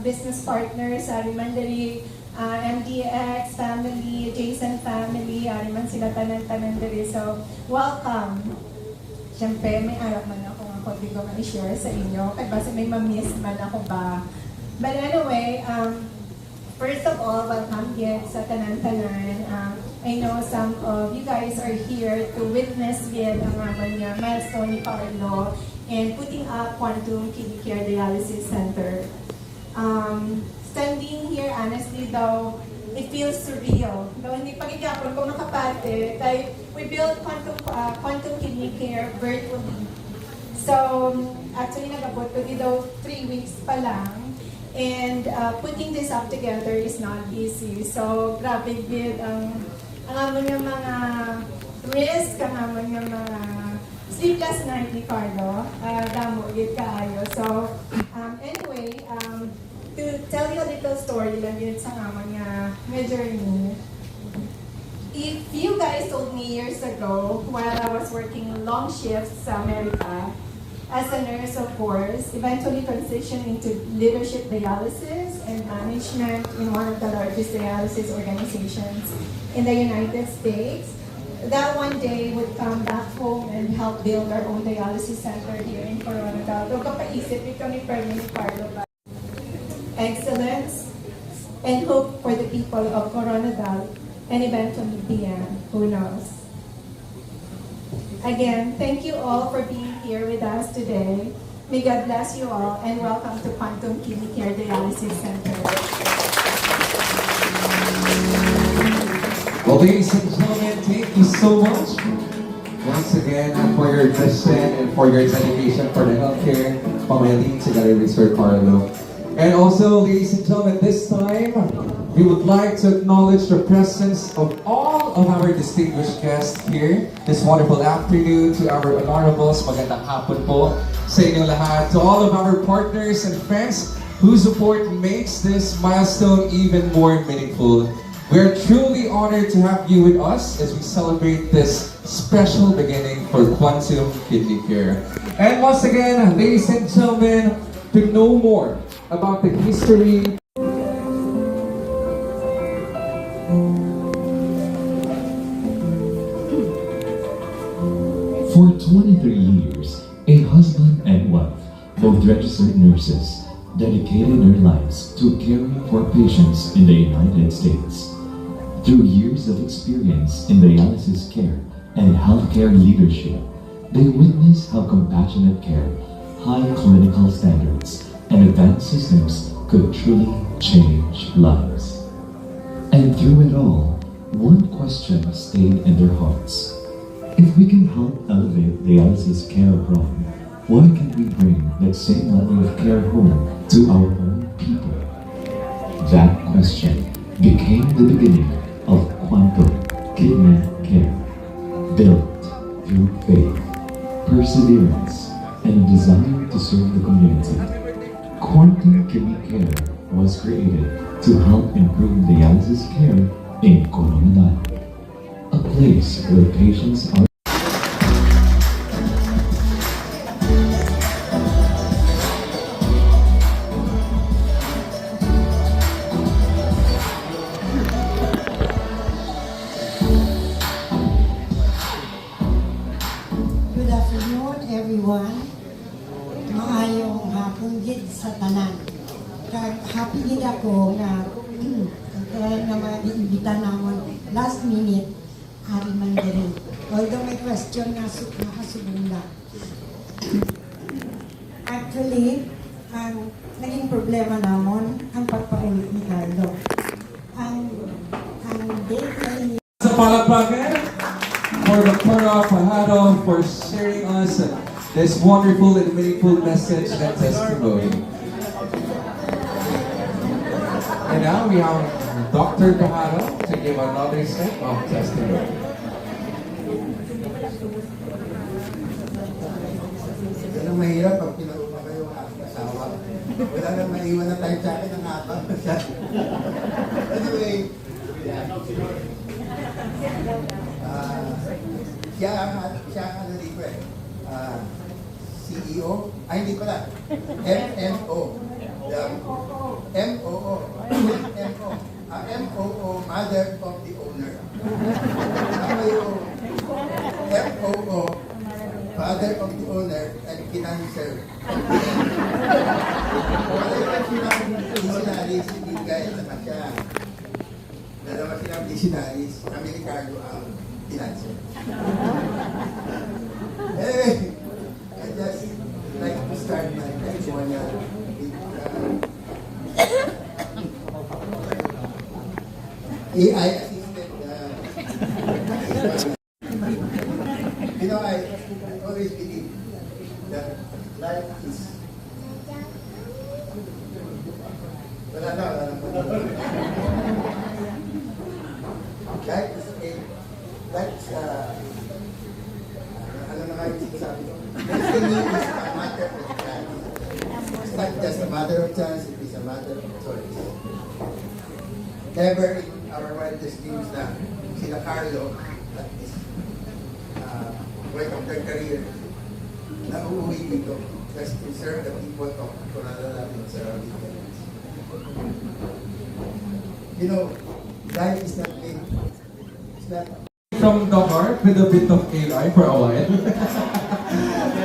business partners, Mandari, MDX family, Jason family, man sila tanan-tanan diri. So, welcome. Siyempre, may arap man ako di ko ma-share sa inyo. Kaya basta may ma-miss man ako ba. But anyway, first of all, welcome yet sa tanan-tanan. I know some of you guys are here to witness with ang niya, milestone ni Carlo and putting up Quantum Kidney Care Dialysis Center. Standing here, honestly though, it feels surreal. No, hindi pagigapon kung nakapate. Kaya we built Quantum Kidney Care virtually. So, actually nagabot ko dito 3 weeks pa lang. And putting this up together is not easy. So, grabe bit ang amon yung mga risk, ang amon yung mga sleepless night ni Carlo. Damo, yun kaayo. So, anyway, to tell you a little story lang yun sa amon nga journey. If you guys told me years ago, while I was working long shifts sa America, as a nurse, of course, eventually transitioned into leadership dialysis and management in one of the largest dialysis organizations in the United States, that one day would come back home and help build our own dialysis center here in Coronadal. Doon kapaisip ito ni Permanent Carlo ba? Excellence and hope for the people of Coronadal and eventually beyond, who knows. Again, thank you all for being here with us today. May God bless you all and welcome to Quantum Kidney Care Dialysis Center. Well, ladies and gentlemen, thank you so much once again for your mission and for your dedication for the healthcare. Pamayaling together with Sir Carlo. And also, ladies and gentlemen, this time, we would like to acknowledge the presence of all of our distinguished guests here this wonderful afternoon. To our honorables, magandang hapon po sa inyong lahat. To all of our partners and friends whose support makes this milestone even more meaningful. We are truly honored to have you with us as we celebrate this special beginning for Quantum Kidney Care. And once again, ladies and gentlemen, to know more about the history. For 23 years, a husband and wife, both registered nurses, dedicated their lives to caring for patients in the United States. Through years of experience in dialysis care and healthcare leadership, they witnessed how compassionate care, high clinical standards, and advanced systems could truly change lives. And through it all, one question stayed in their hearts. If we can help elevate dialysis care abroad, why can't we bring that same level of care home to our own people? That question became the beginning of Quantum Kidney Care, built through faith, perseverance, and a desire to serve the community. Quantum Kidney Care was created to help improve dialysis care in Coronadal, a place where patients are Good afternoon, everyone. Maayong hapon gid sa tanan. kag happy din ako na kaya nga mga iimbita namon last minute hari man diri. Although may question nga nakasubunda. Actually, ang naging problema namon ang pagpaulit ni Carlo. Ang date na ini Sa palakpakan for the Cora Fajardo for sharing us this wonderful and meaningful message and testimony. And now we have Dr. Fajardo to give another set of testimony. Yan ang mahirap pag pinag-upa kayo ang aking asawa. Wala nang maiwan na tayo sa akin ng haba. Anyway, siya ang ano dito eh. CEO? Ay, hindi pala. MMO. MOO. MOO, mother of the owner. Ako yung MOO, father of the owner, and financer. Wala yung dictionaries, hindi kaya naman siya. Dalawa silang dictionaries, kami ni Carlo ang financer. Anyway, I just like to start my testimonial with AI assisted. You know, I always believe that life is. Wala na. Life is ano na nga yung sinasabi ko? Destiny is a matter of chance. It's not just a matter of chance, it is a matter of choice. Never in our wildest dreams na sila Carlo at this point of their career na uuwi dito just to serve the people of Coronado and surrounding areas. You know, life is not big. It's not From the heart with a bit of AI for a while.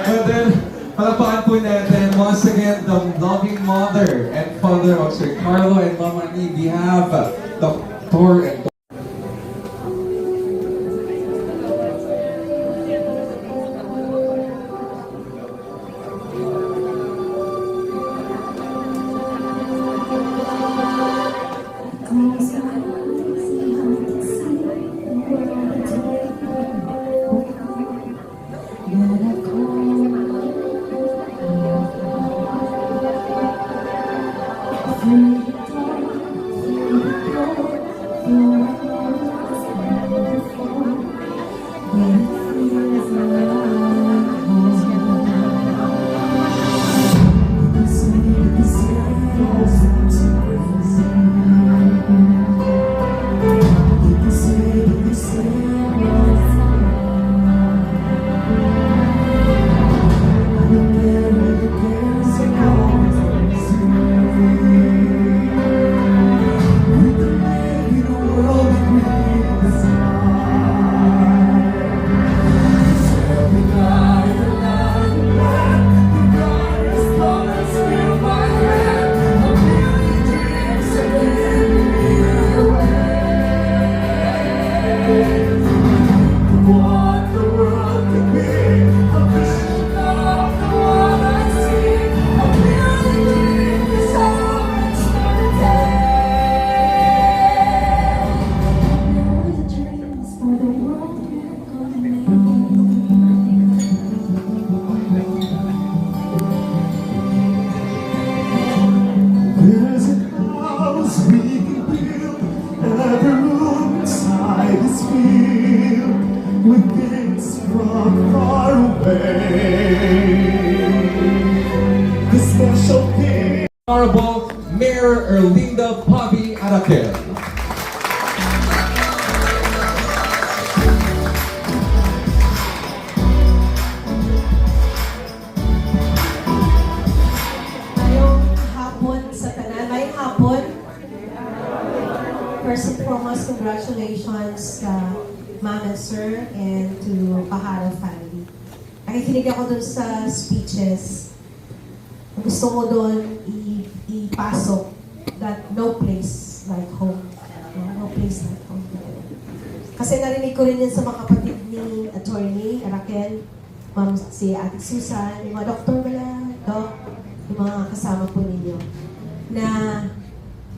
But then, palakpakan po natin once again the loving mother and father of Sir Carlo and Mama Ni. We have Dr. and Honorable Mayor Erlinda Pavi Arakel. Ngayong hapon sa tanan. Ngayong hapon, first and foremost, congratulations sa Ma'am and Sir and to Fajardo family. Nakikinig ako dun sa speeches. Gusto ko doon ipasok that no place like home. No place like home. Kasi narinig ko rin yan sa mga kapatid ni attorney, Raquel, ma'am si Ate Susan, yung mga doktor wala, doc, yung mga kasama po ninyo, na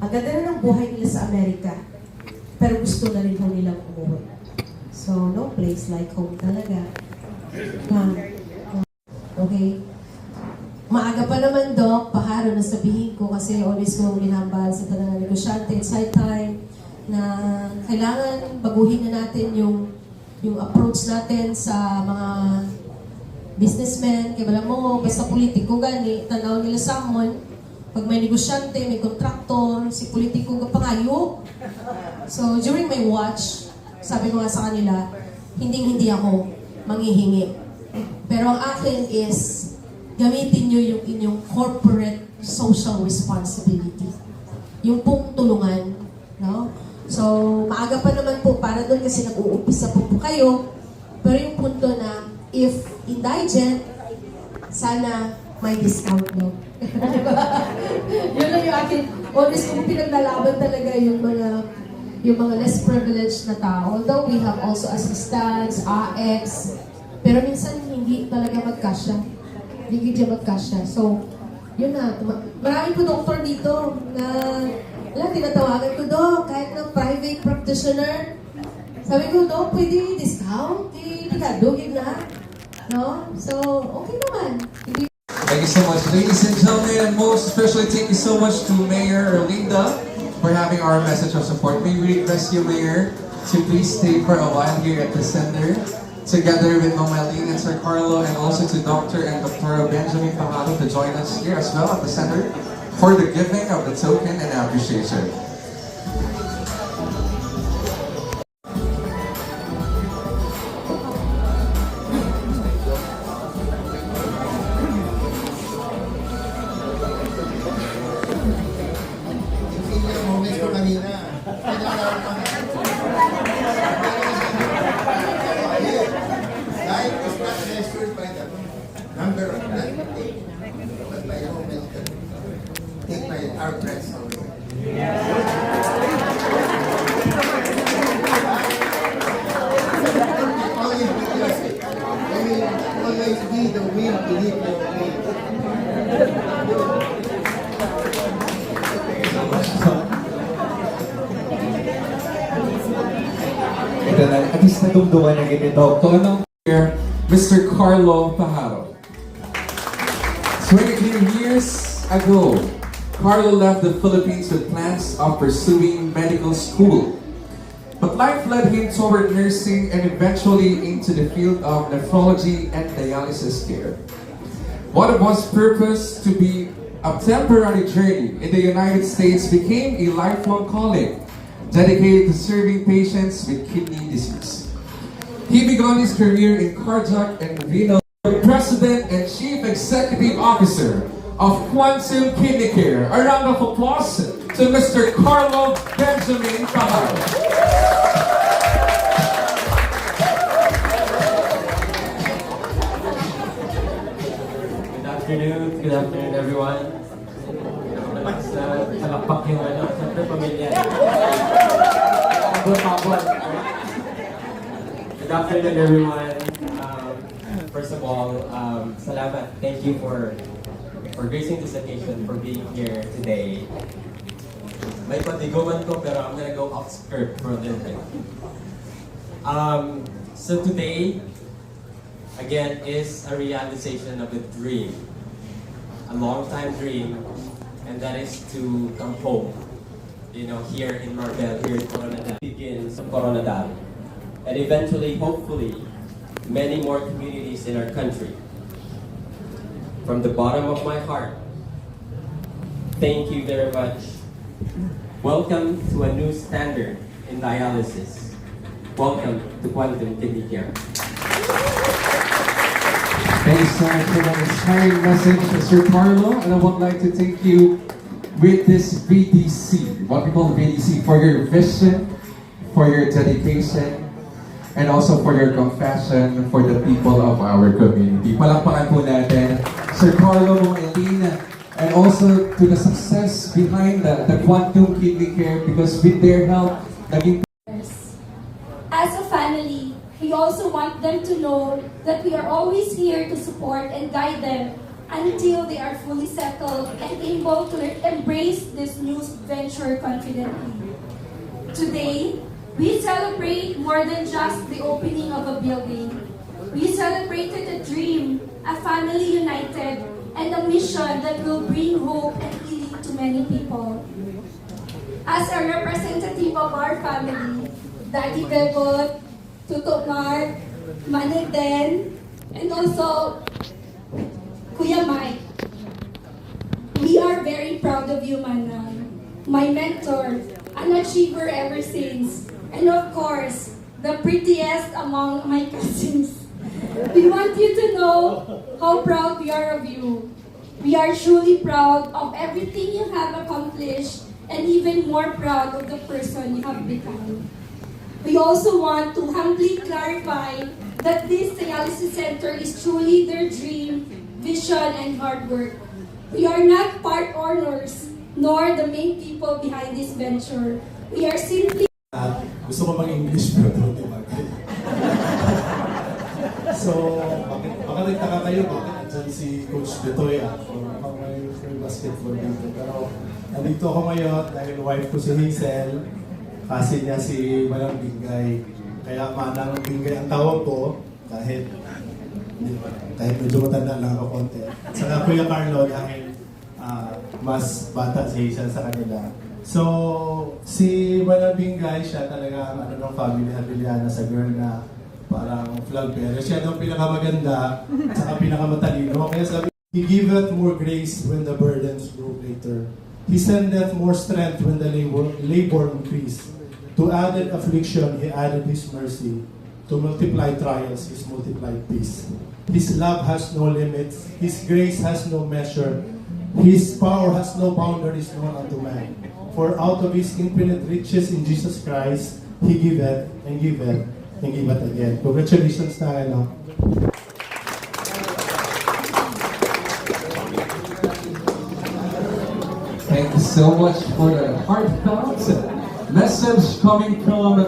ang ganda na ng buhay nila sa Amerika, pero gusto na rin po nilang umuwi. So, no place like home talaga. Okay? Maaga pa naman, Doc, paharo na sabihin ko kasi always ko minambal sa talagang negosyante at side time na kailangan baguhin na natin yung approach natin sa mga businessmen. Kaya alam mo, basta politiko gani, tanaw nila sa amon, pag may negosyante, may kontraktor, si politiko ka pangayo. So, during my watch, sabi ko nga sa kanila, hindi ako manghihingi. Pero ang akin is, gamitin nyo yung inyong corporate social responsibility. Yung pong tulungan. No? So, maaga pa naman po para doon kasi nag-uumpisa po kayo. Pero yung punto na, if indigent, sana may discount, no? Yun lang yung akin. Always kung pinaglalaban talaga yung mga less privileged na tao. Although we have also assistance, AX, pero minsan hindi talaga magkasya. Hindi siya magkasya. So, yun na. Marami po doktor dito na tinatawagan ko, Dok, kahit ng private practitioner. Sabi ko, Dok, pwede discount? Dugin na. No? So, okay naman. Thank you so much, ladies and gentlemen, and most especially thank you so much to Mayor Erlinda for having our message of support. May we request you, Mayor, to please stay for a while here at the center, together with Ma'am Eileen and Sir Carlo, and also to Dr. and Dr. Benjamin Pajado to join us here as well at the center for the giving of the token and appreciation. Hindi yung moments ko kanina. Pinakalaw pa nga. Life is not measured by the number of that you take, but by the moment that take my our breaths away. Always be yourself. Always be the wind beneath your wings. Ito na, at least nadumduman na ganito. Kung anong here, Mr. Carlo Pajaro. 23 years ago, Carlo left the Philippines with plans of pursuing medical school. But life led him toward nursing and eventually into the field of nephrology and dialysis care. What was purpose to be a temporary journey in the United States became a lifelong calling, dedicated to serving patients with kidney disease. He began his career in cardiac and renal. President and Chief Executive Officer of Quantum Kidney Care. A round of applause to Mr. Carlo Benjamin Pajaro. Good afternoon everyone. Sa palakpak yung siyempre pamilya. Good afternoon everyone. First of all, salamat. Thank you for gracing this occasion, for being here today. May patigoman ko pero I'm gonna go off script for a little bit. So today, again, is a realization of a dream. A long-time dream, and that is to come home. You know, here in Marbel, here in Coronadal. Begins Coronadal. And eventually, hopefully, many more communities in our country. From the bottom of my heart, thank you very much. Welcome to a new standard in dialysis. Welcome to Quantum Kidney Care. Thanks so much for that inspiring message, Mr. Carlo. And I would like to thank you with this VDC, what we call VDC, for your vision, for your dedication, and also for your compassion for the people of our community. Palakpakan po natin Sir Carlo, Eileen, and and also to the success behind the Quantum Kidney Care, because with their help, naging As a family, we also want them to know that we are always here to support and guide them until they are fully settled and able to embrace this new venture confidently. Today, we celebrate more than just the opening of a building. We celebrated a dream, a family united, and a mission that will bring hope and healing to many people. As a representative of our family, Daddy Bebot, Tuto Mark, Maneg Den, and also Kuya Mike, we are very proud of you, Manang, my mentor, an achiever ever since, and of course, the prettiest among my cousins. We want you to know how proud we are of you. We are truly proud of everything you have accomplished and even more proud of the person you have become. We also want to humbly clarify that this dialysis center is truly their dream, vision, and hard work. We are not part owners, nor the main people behind this venture. We are simply Gusto ko mag-English pero di ba? So, baka nagtaka kayo, bakit andyan si Coach Betoy for my basketball dito. Pero nandito ako ngayon dahil wife ko si Hazel, kasi niya si Manang Bingay. Kaya Manang Bingay ang tawag ko, kahit medyo matanda lang ako konti. Saka Kuya Carlo dahil mas bata si Hazel sa kanila. So, si Manang Bingay, siya talaga ang ng family Habiliana sa girl na parang flag bearer. Siya daw pinakamaganda at saka pinakamatalino. Kaya sabi, He giveth more grace when the burdens grow greater. He sendeth more strength when the labor increase. To added affliction, He added His mercy. To multiply trials, His multiplied peace. His love has no limits. His grace has no measure. His power has no boundaries known unto man. For out of His infinite riches in Jesus Christ, He giveth and giveth and giveth again. Congratulations na ano. thank you so much for the heartfelt message coming from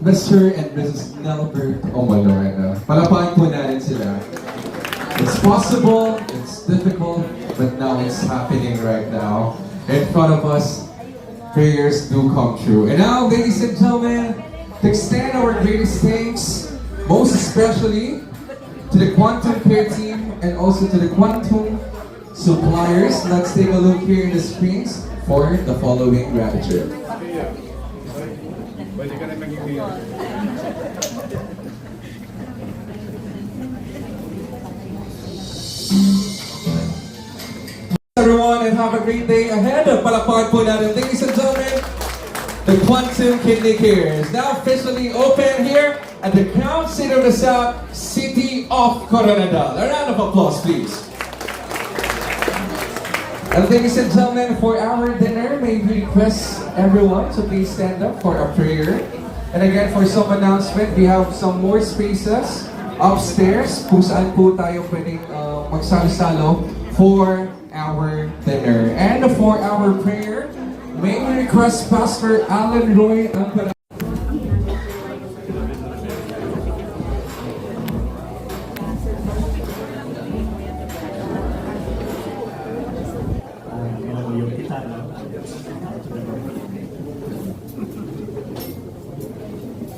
Mr. and Mrs. Nelbert Omalorena. Palapain po natin sila. It's possible, it's difficult, but now it's happening right now. In front of us, prayers do come true. And now, ladies and gentlemen, to extend our greatest thanks, most especially to the Quantum Care team and also to the Quantum suppliers. Let's take a look here in the screens for the following gratitude. Everyone, and have a great day ahead. Palakpakan po natin, ladies and gentlemen, the Quantum Kidney Care is now officially open here at the Crown City of the South, City of Coronadal. A round of applause, please. And ladies and gentlemen, for our dinner, may we request everyone to please stand up for a prayer. And again, for some announcement, we have some more spaces upstairs kung saan po tayo pwedeng magsalo-salo for our dinner. And for our prayer, may we request Pastor Alan Roy ang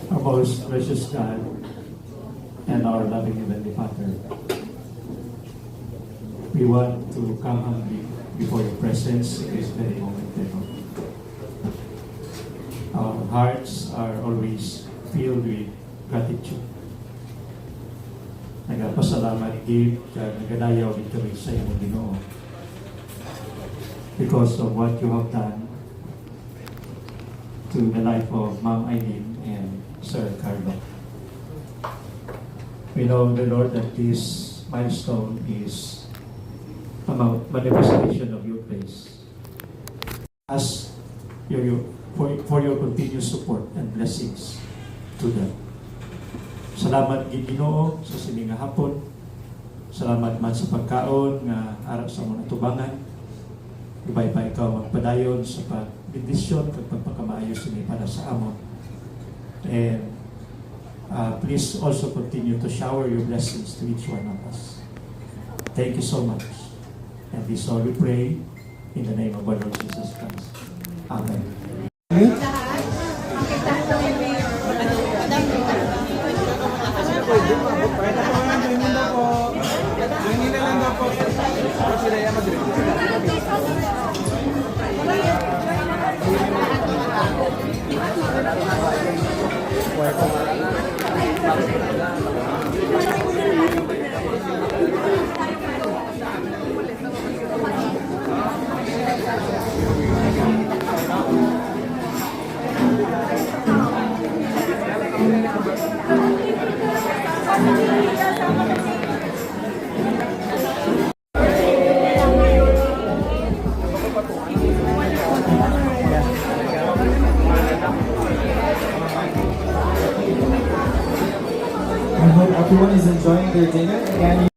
Our most gracious God and our loving Heavenly Father, we want to come humbly before your presence in this very moment. Our hearts are always filled with gratitude. Nagpasalamat gid kag nagadayaw gid kami sa imong Ginoo because of what you have done to the life of Ma'am Eileen and Sir Carlo. We know, the Lord, that this milestone is a manifestation of your grace. Ask for your continuous support and blessings to them. Salamat gid Ginoo sa sining nga hapon. Salamat man sa pagkaon nga ara sa mga tubangan. Ibay-bay ka magpadayon sa pagbindisyon at pagpakamaayos ini para sa amon. And please also continue to shower your blessings to each one of us. Thank you so much. And this all we pray in the name of our Lord Jesus Christ. Amen. I hope everyone is enjoying their dinner and